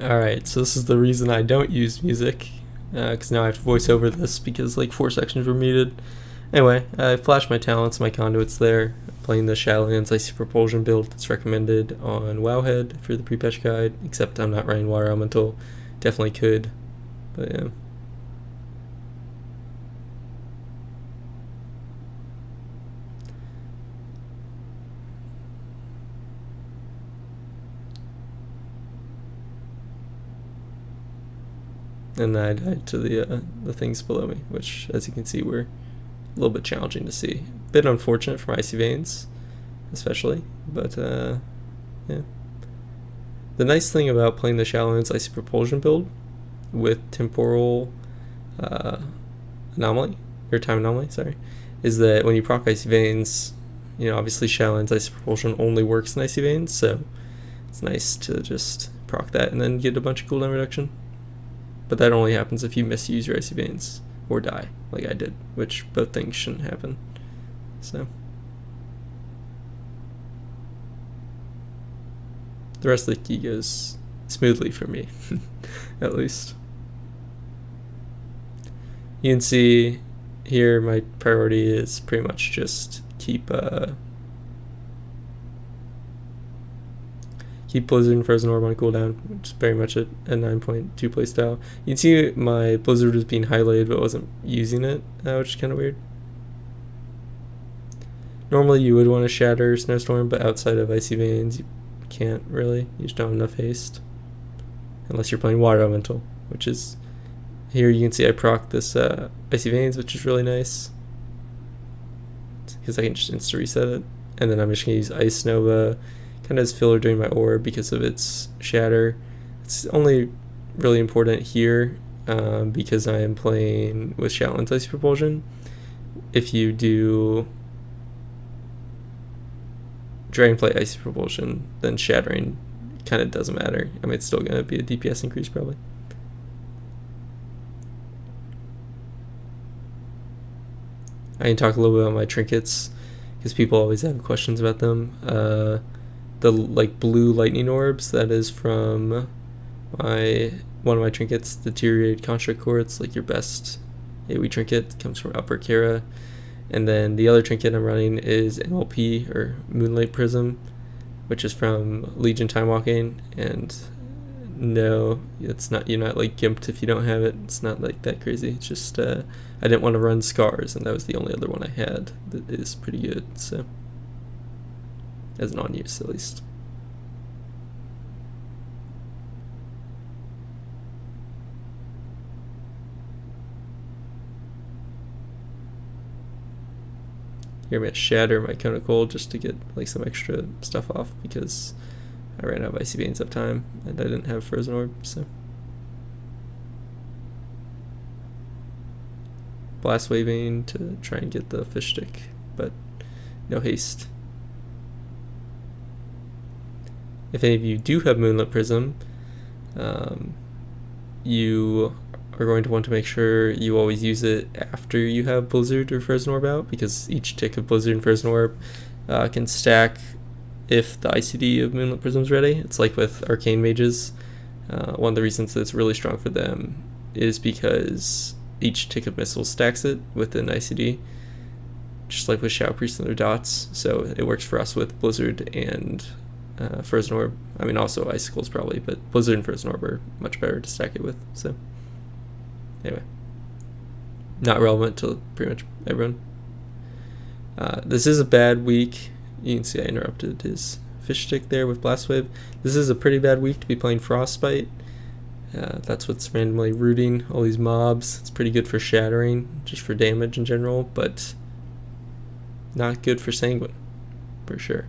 Alright, so this is the reason I don't use music, because now I have to voice over this because like 4 sections were muted. Anyway, I flashed my talents, my conduits there, playing the Shadowlands Icy Propulsion build that's recommended on Wowhead for the pre-patch guide, except I'm not running Water Elemental. Definitely could, but yeah. And then I died to the things below me, which, as you can see, were a little bit challenging to see. A bit unfortunate for my Icy Veins, especially, but yeah. The nice thing about playing the Shadowlands Icy Propulsion build with Temporal Anomaly, or Time Anomaly, sorry, is that when you proc Icy Veins, you know, obviously Shadowlands Icy Propulsion only works in Icy Veins, so it's nice to just proc that and then get a bunch of cooldown reduction. But that only happens if you misuse your Icy Veins or die, like I did, which both things shouldn't happen. So the rest of the key goes smoothly for me, at least. You can see here my priority is pretty much just keep Blizzard and Frozen Orb on cooldown, which is very much a 9.2 playstyle. You can see my Blizzard was being highlighted but wasn't using it, which is kind of weird. Normally you would want to Shatter Snowstorm, but outside of Icy Veins you can't really. You just don't have enough haste. Unless you're playing Water Elemental, which is... Here you can see I proc this Icy Veins, which is really nice. Because I can just insta-reset it. And then I'm just going to use Ice Nova kind of as filler during my orb because of its shatter. It's only really important here because I am playing with Shadowlands Icy Propulsion. If you do Dragonflight Icy Propulsion, then shattering kind of doesn't matter. I mean, it's still going to be a DPS increase probably. I can talk a little bit about my trinkets because people always have questions about them. The like blue lightning orbs, that is from one of my trinkets, Deteriorated Construct Core. It's like your best AoE trinket. It comes from Upper Kara. And then the other trinket I'm running is MLP, or Moonlight Prism, which is from Legion Time Walking. And no, it's not, you're not like gimped if you don't have it. It's not like that crazy. It's just I didn't want to run Scars, and that was the only other one I had that is pretty good, so as an on-use at least. Here I'm gonna shatter my Cone of Cold just to get like some extra stuff off because I ran out of Icy Veins uptime and I didn't have Frozen Orb, so. Blast Waving to try and get the fish stick, but no haste. If any of you do have Moonlit Prism, you are going to want to make sure you always use it after you have Blizzard or Frozen Orb out, because each tick of Blizzard and Frozen Orb can stack if the ICD of Moonlit Prism is ready. It's like with Arcane Mages. One of the reasons that it's really strong for them is because each tick of missiles stacks it with an ICD, just like with Shadow Priest and their dots. So it works for us with Blizzard and Frozen Orb. I mean, also Icicles probably, but Blizzard and Frozen Orb are much better to stack it with. So anyway, not relevant to pretty much everyone. This is a bad week. You can see I interrupted his fish stick there with Blast Wave. This is a pretty bad week to be playing Frostbite. That's what's randomly rooting all these mobs. It's pretty good for shattering, just for damage in general, but not good for Sanguine, for sure.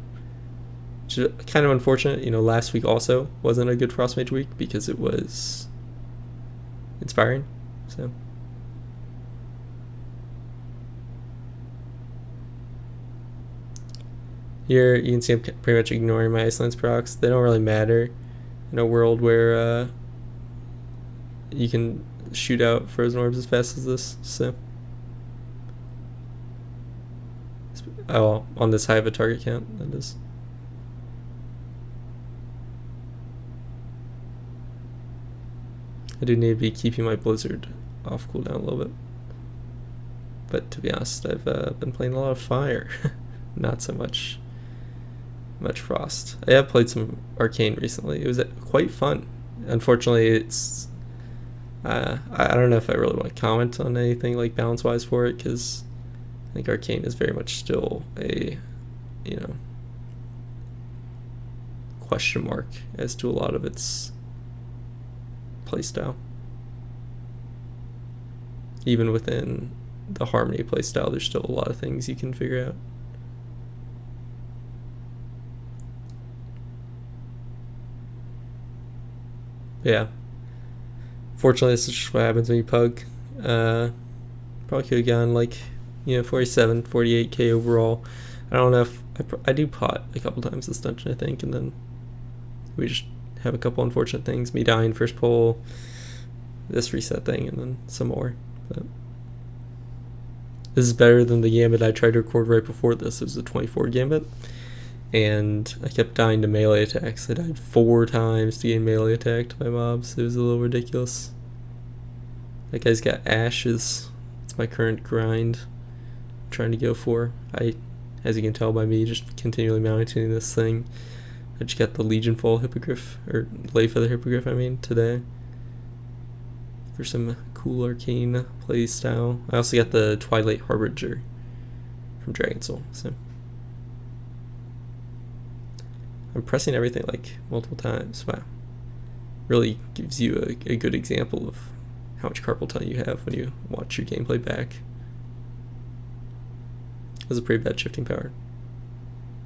Which is kind of unfortunate. You know, last week also wasn't a good Frostmage week because it was inspiring. So here you can see I'm pretty much ignoring my Icelands procs. They don't really matter in a world where you can shoot out Frozen Orbs as fast as this. So on this high of a target count, that is. I do need to be keeping my Blizzard off cooldown a little bit. But to be honest, I've been playing a lot of Fire, not so much Frost. I have played some Arcane recently. It was quite fun. Unfortunately, it's I don't know if I really want to comment on anything like balance-wise for it, because I think Arcane is very much still a, you know, question mark as to a lot of its playstyle. Even within the Harmony playstyle, there's still a lot of things you can figure out. Yeah. Fortunately, this is just what happens when you pug. Probably could have gone like, 47, 48k overall. I don't know if I do pot a couple times this dungeon, I think, and then we just have a couple unfortunate things. Me dying first pull, this reset thing, and then some more. But this is better than the Gambit I tried to record right before this. It was a 24 Gambit, and I kept dying to melee attacks. I died 4 times to get melee attacked by mobs. It was a little ridiculous. That guy's got ashes. It's my current grind I'm trying to go for. As you can tell by me just continually mounting this thing, I just got the Legion Fall Hippogriff, or Lay Feather Hippogriff, I mean, today, for some cool arcane play style. I also got the Twilight Harbinger from Dragon Soul, so I'm pressing everything like multiple times. Wow. Really gives you a good example of how much carpal tunnel you have when you watch your gameplay back. It was a pretty bad shifting power,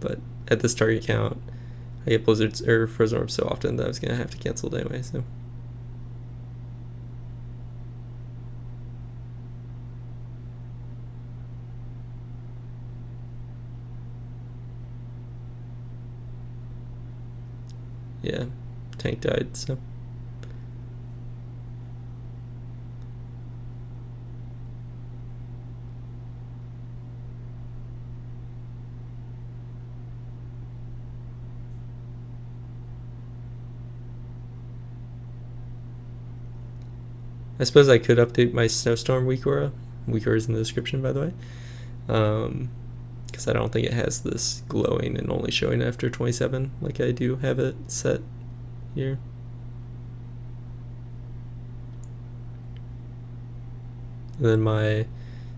but at this target count, I get blizzards or frozen orbs so often that I was gonna have to cancel it anyway. So yeah, tank died. So I suppose I could update my Snowstorm Weakora. Weakora is in the description, by the way. Because I don't think it has this glowing and only showing after 27 like I do have it set here. And then my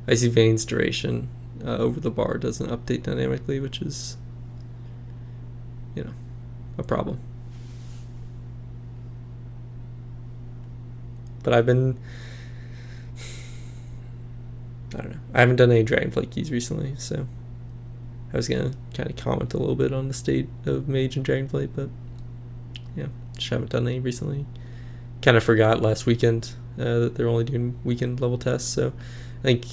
Icy Veins duration over the bar doesn't update dynamically, which is, a problem. But I don't know. I haven't done any Dragonflight keys recently, so I was gonna kind of comment a little bit on the state of Mage and Dragonflight, but yeah, just haven't done any recently. Kind of forgot last weekend that they're only doing weekend level tests, so I think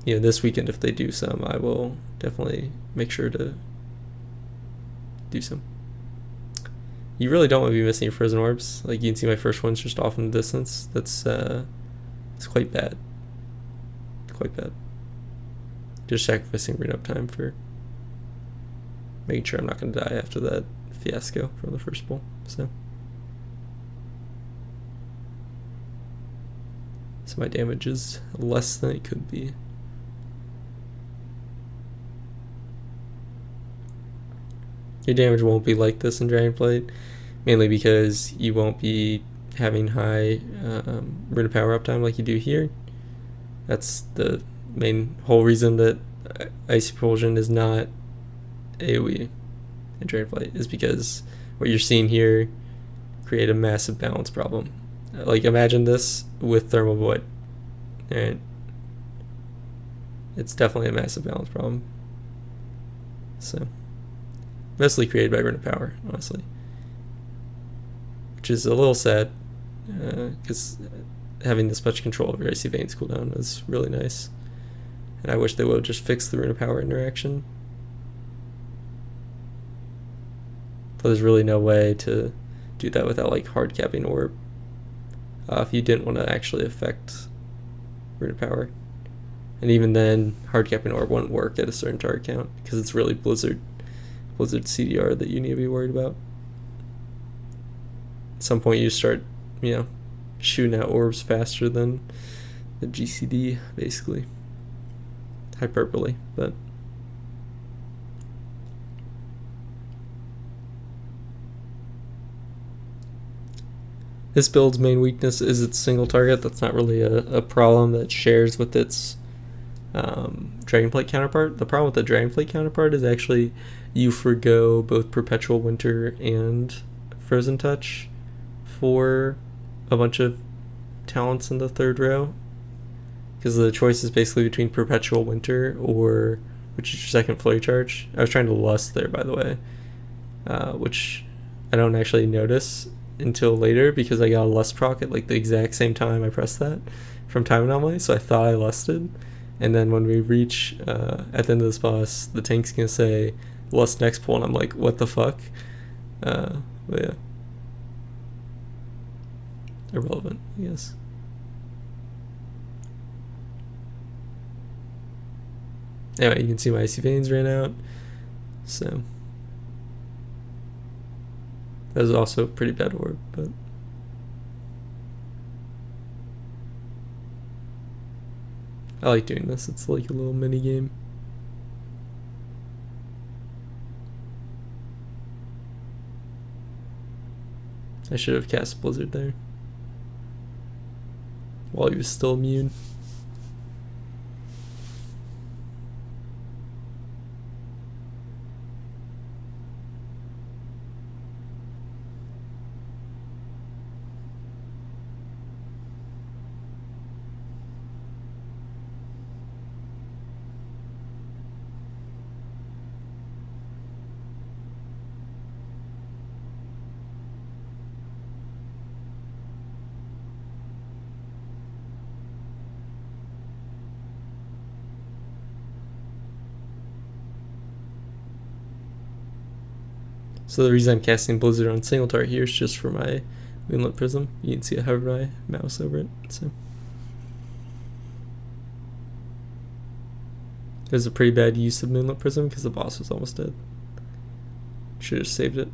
this weekend if they do some, I will definitely make sure to do some. You really don't want to be missing your frozen orbs. Like, you can see my first one's just off in the distance. That's it's quite bad. Quite bad. Just sacrificing rune up time for making sure I'm not going to die after that fiasco from the first pull. So my damage is less than it could be. Your damage won't be like this in Dragonflight, mainly because you won't be having high Rune of Power uptime like you do here. That's the main whole reason that Icy Propulsion is not AoE in Dragonflight, is because what you're seeing here create a massive balance problem. Like, imagine this with Thermal Void. Alright? It's definitely a massive balance problem. So mostly created by Rune of Power, honestly. Which is a little sad, because having this much control over Icy Veins cooldown is really nice. And I wish they would have just fixed the Rune of Power interaction. But there's really no way to do that without like hard capping Orb. If you didn't want to actually affect Rune of Power. And even then, hard capping Orb wouldn't work at a certain target count, because it's really Blizzard CDR that you need to be worried about. At some point you start, shooting at orbs faster than the GCD, basically. Hyperbole, but this build's main weakness is its single target. That's not really a problem that it shares with its Dragonplate counterpart. The problem with the Dragonplate counterpart is actually you forgo both Perpetual Winter and Frozen Touch for a bunch of talents in the third row, because the choice is basically between Perpetual Winter or which is your second flurry charge. I was trying to lust there, by the way, which I don't actually notice until later because I got a lust proc at like the exact same time I pressed that from time anomaly, so I thought I lusted. And then when we reach at the end of this boss, the tank's gonna say lust next pull, and I'm like, what the fuck? But yeah, irrelevant, I guess. Anyway, you can see my icy veins ran out, so that was also a pretty bad orb, but I like doing this. It's like a little mini game. I should have cast Blizzard there while he was still immune. So the reason I'm casting Blizzard on single target here is just for my Moonlit Prism. You can see I hover my mouse over it. So it was a pretty bad use of Moonlit Prism because the boss was almost dead. Should have saved it.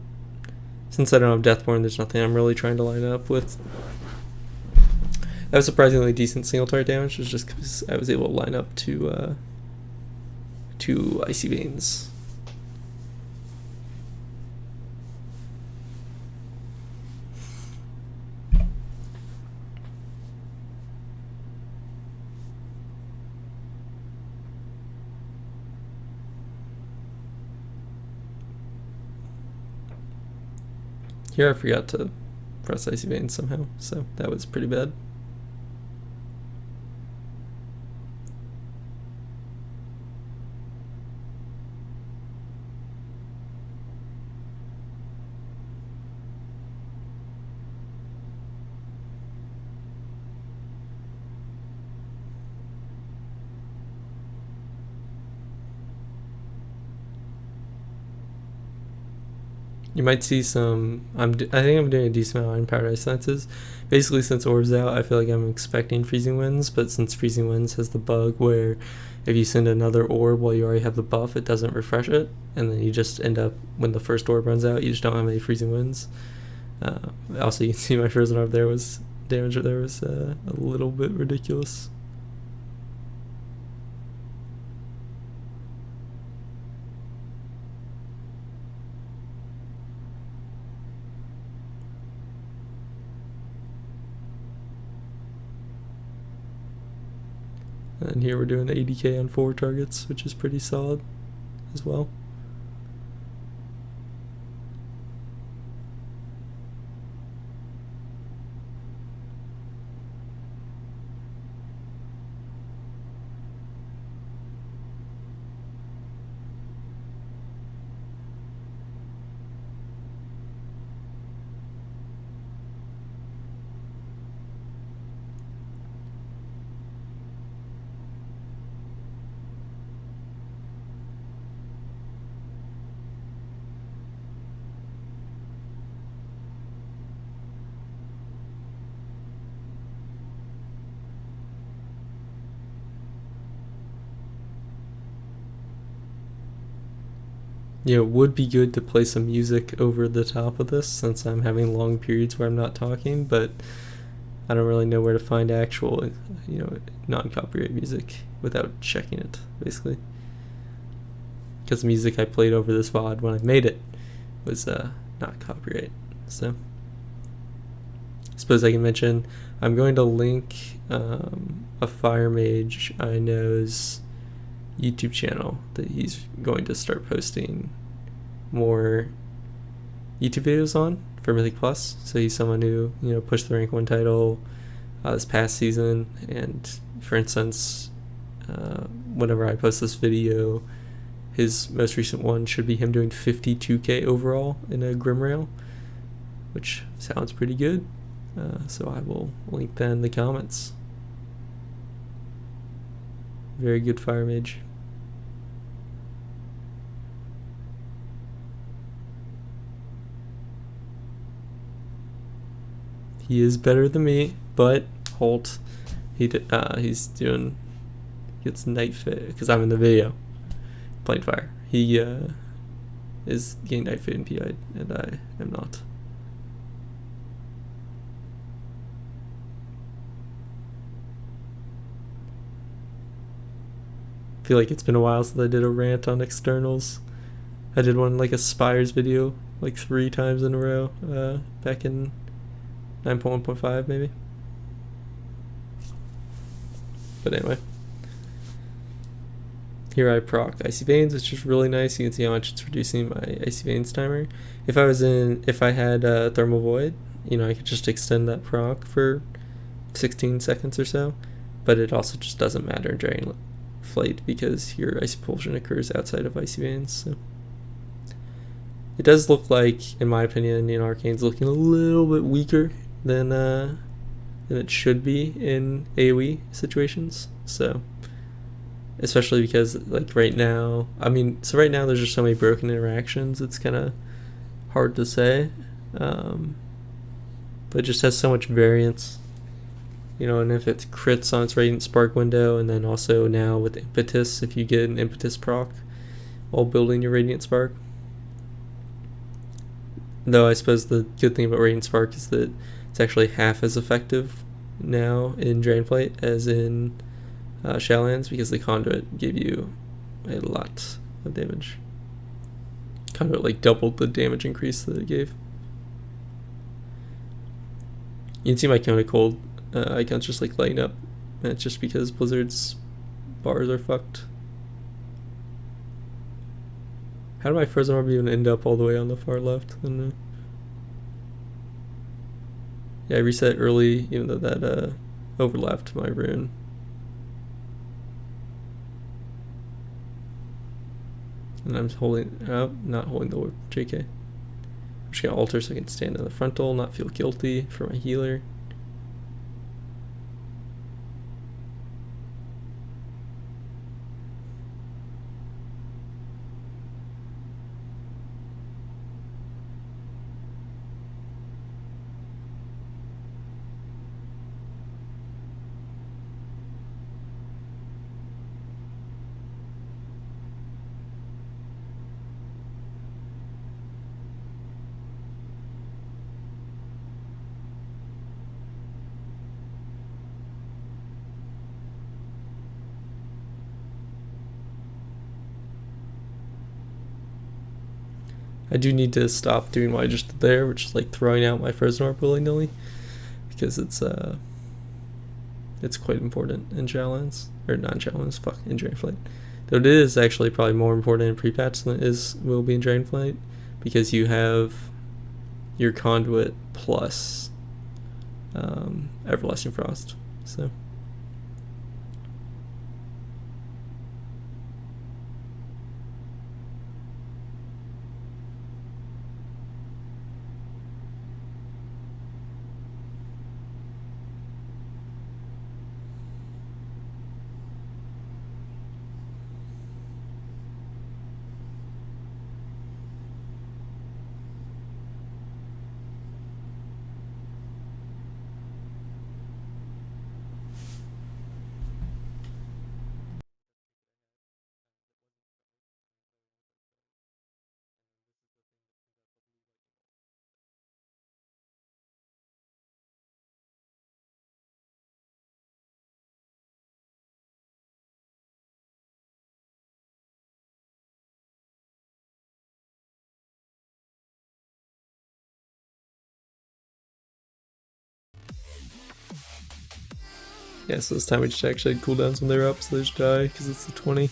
Since I don't have Deathborn, there's nothing I'm really trying to line up with. That was surprisingly decent single target damage, was just because I was able to line up two Icy Veins. Here I forgot to press Icy Veins somehow, so that was pretty bad. You might see some. I think I'm doing a decent amount on Paradise Senses. Basically, since Orb's out, I feel like I'm expecting Freezing Winds, but since Freezing Winds has the bug where if you send another orb while you already have the buff, it doesn't refresh it, and then you just end up, when the first orb runs out, you just don't have any Freezing Winds. Also, you can see my Frozen Orb there was damage there was a little bit ridiculous. And here we're doing 80k on 4 targets, which is pretty solid as well. Yeah, it would be good to play some music over the top of this since I'm having long periods where I'm not talking, but I don't really know where to find actual, non-copyright music without checking it, basically. Because the music I played over this VOD when I made it was not copyright. So, I suppose I can mention, I'm going to link a Fire Mage I know's YouTube channel that he's going to start posting more YouTube videos on for Mythic Plus. So he's someone who, pushed the rank 1 title this past season, and for instance, whenever I post this video, his most recent one should be him doing 52k overall in a Grim Rail, which sounds pretty good. So I will link that in the comments. Very good Fire Mage. He is better than me, but Holt, gets Night Fit because I'm in the video playing Fire. He is getting Night Fit and PI'd, and I am not. I feel like it's been a while since I did a rant on externals. I did one like a Spires video like 3 times in a row back in 9.1.5 maybe. But anyway, here I proc Icy Veins, which is really nice. You can see how much it's reducing my Icy Veins timer. If I had Thermal Void, I could just extend that proc for 16 seconds or so, but it also just doesn't matter in Dragon Flight because your Icy Propulsion occurs outside of Icy Veins. So it does look like, in my opinion, Arcane's looking a little bit weaker than it should be in AoE situations. So, especially because right now there's just so many broken interactions, it's kind of hard to say, but it just has so much variance, and if it crits on its Radiant Spark window, and then also now with Impetus, if you get an Impetus proc while building your Radiant Spark. Though I suppose the good thing about Radiant Spark is that it's actually half as effective now in Dragonflight as in Shadowlands, because the Conduit gave you a lot of damage. Conduit doubled the damage increase that it gave. You can see my Cone of Cold icons just lighting up, and it's just because Blizzard's bars are fucked. How did my Frozen Orb even end up all the way on the far left? I don't know. Yeah, I reset early, even though that overlapped my rune. And I'm not holding the orb, JK. I'm just gonna alter so I can stand in the frontal, not feel guilty for my healer. I do need to stop doing what I just did there, which is throwing out my Frozen Orb willy-nilly, because it's quite important in Shadowlands, or not in Shadowlands, in Dragonflight. Though it is actually probably more important in pre-patch than it will be in Dragonflight, because you have your Conduit plus Everlasting Frost. So Yeah, so this time we just actually had cooldowns when they were up, so they just die because it's the 20.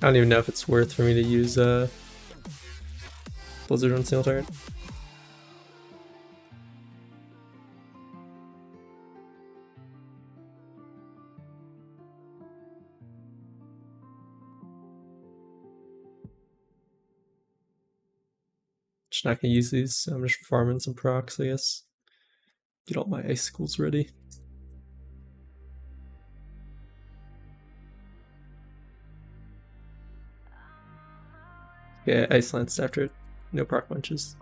I don't even know if it's worth for me to use Blizzard on single target. Just not gonna use these, so I'm just farming some procs, I guess. Get all my icicles ready. Yeah, Ice Lanced after it. No proc bunches.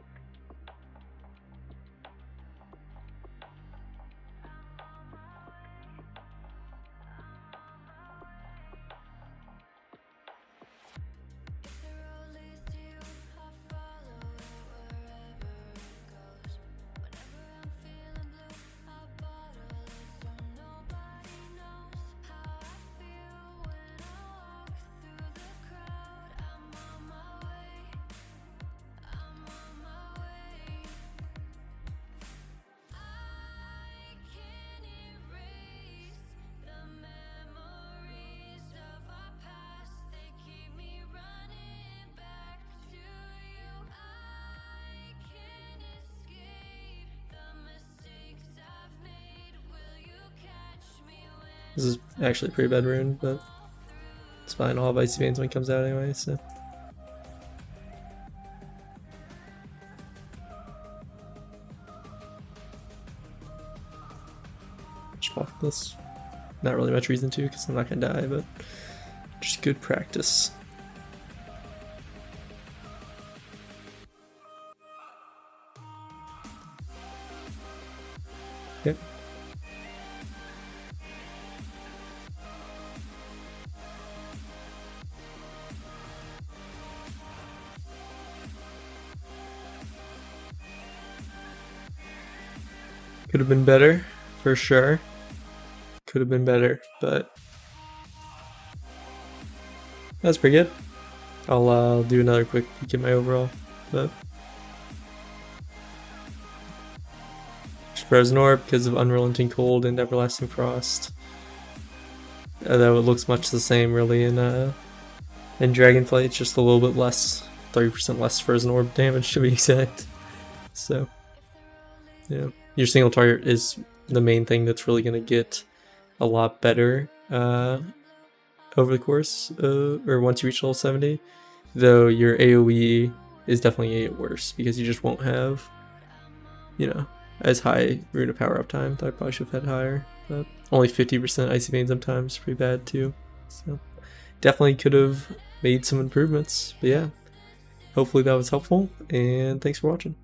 This is actually a pretty bad rune, but it's fine. I'll have Icy Veins when it comes out anyway, so. Just block this. Not really much reason to, because I'm not gonna die, but just good practice. Okay. Could have been better, for sure. Could have been better, but that's pretty good. I'll do another quick peek at my overall, but Frozen Orb because of Unrelenting Cold and Everlasting Frost. Though it looks much the same really in Dragonflight, it's just a little bit less, 30% less Frozen Orb damage to be exact. So, yeah, your single target is the main thing that's really going to get a lot better over the course, or once you reach level 70. Though your AoE is definitely going to get worse because you just won't have, you know, as high Rune of Power uptime. I probably should have had higher, but only 50% Icy Veins uptime is pretty bad too. So definitely could have made some improvements. But yeah, hopefully that was helpful, and thanks for watching.